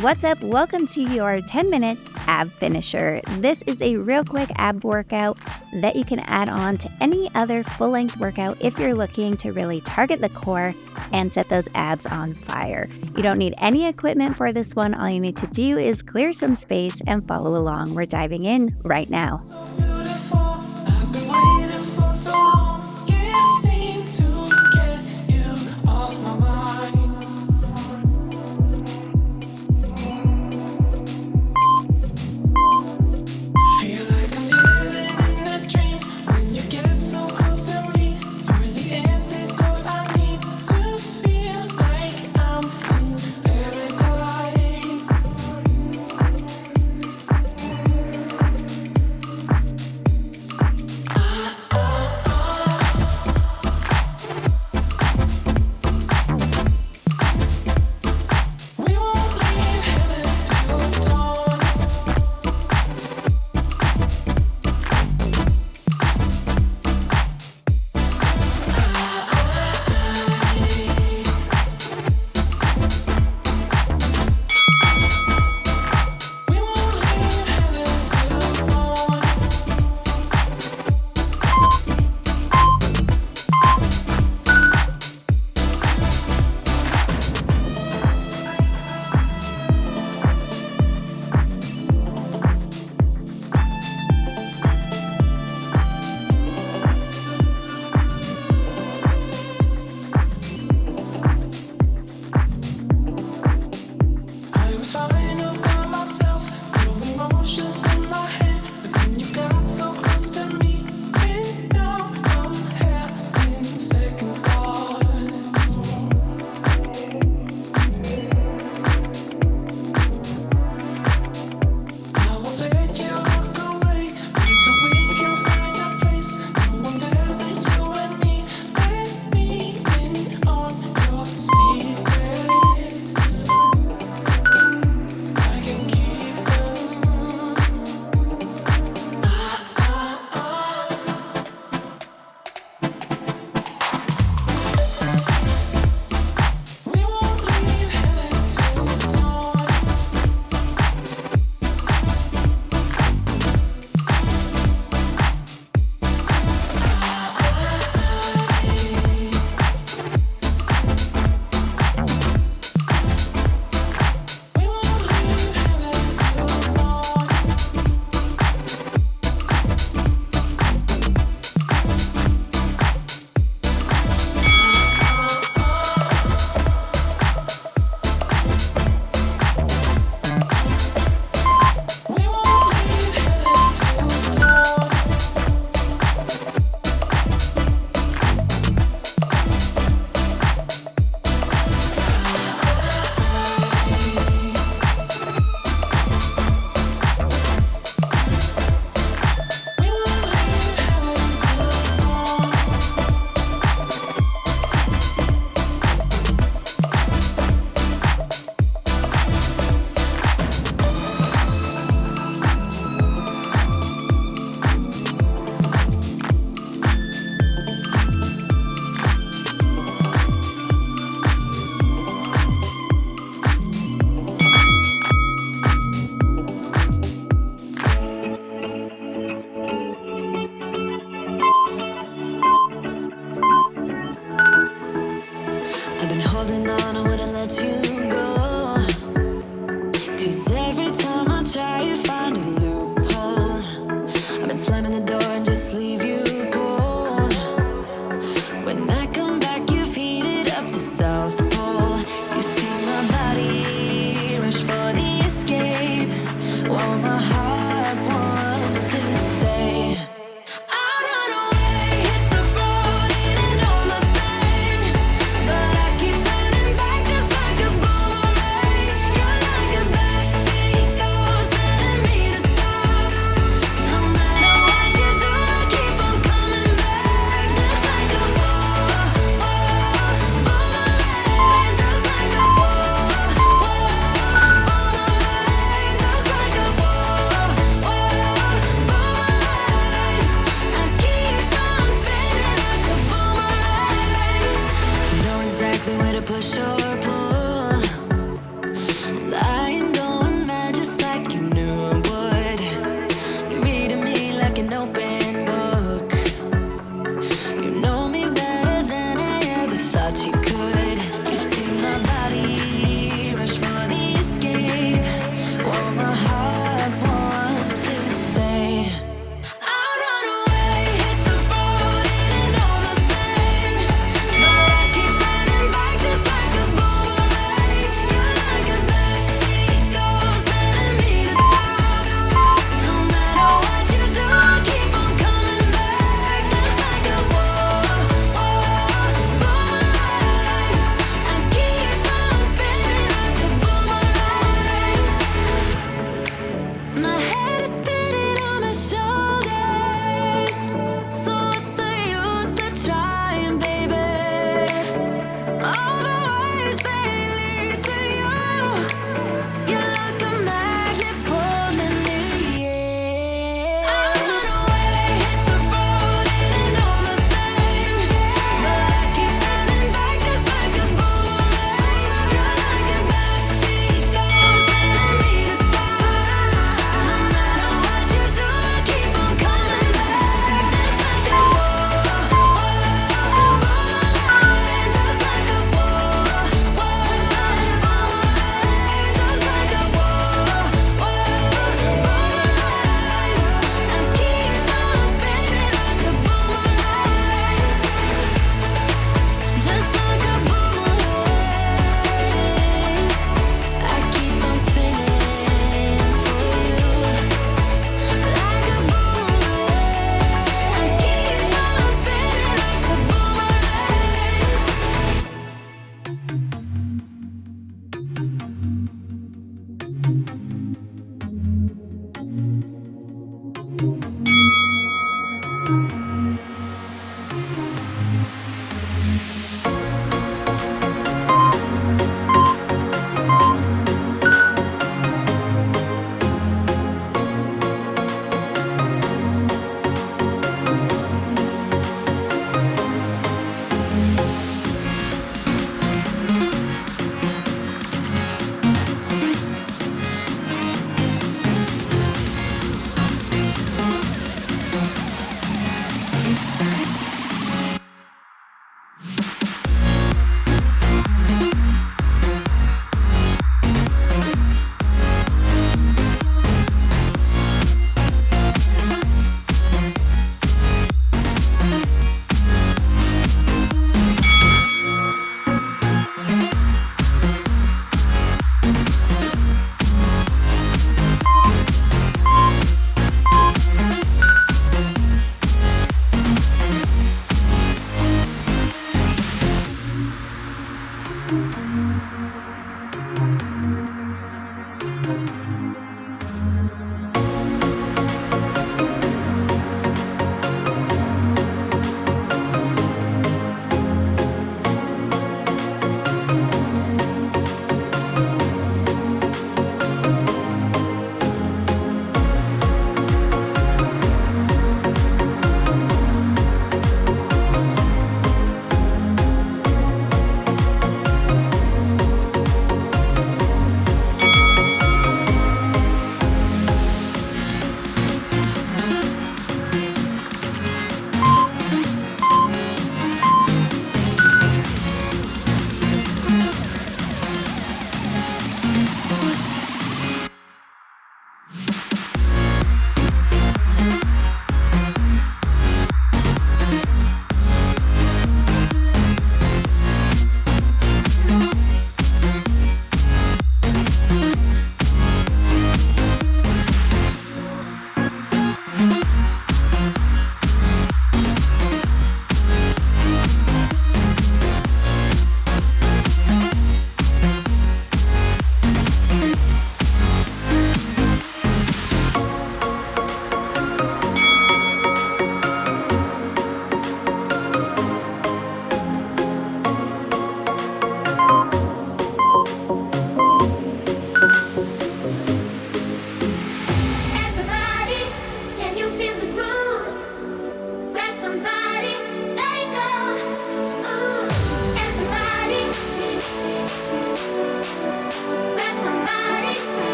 What's up? Welcome to your 10-minute ab finisher. This is a real quick ab workout that you can add on to any other full-length workout if you're looking to really target the core and set those abs on fire. You don't need any equipment for this one. All you need to do is clear some space and follow along. We're diving in right now.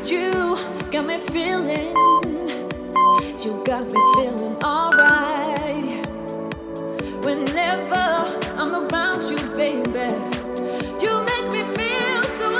You got me feeling, you got me feeling alright. Whenever I'm around you, baby, you make me feel so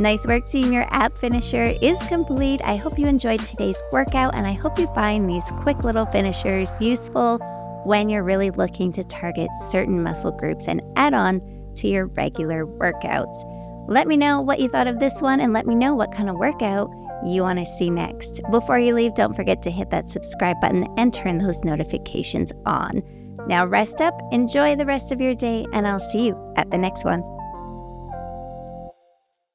Nice work, team. Your ab finisher is complete. I hope you enjoyed today's workout, and I hope you find these quick little finishers useful when you're really looking to target certain muscle groups and add on to your regular workouts. Let me know what you thought of this one, and let me know what kind of workout you want to see next. Before you leave, don't forget to hit that subscribe button and turn those notifications on. Now rest up, enjoy the rest of your day, and I'll see you at the next one.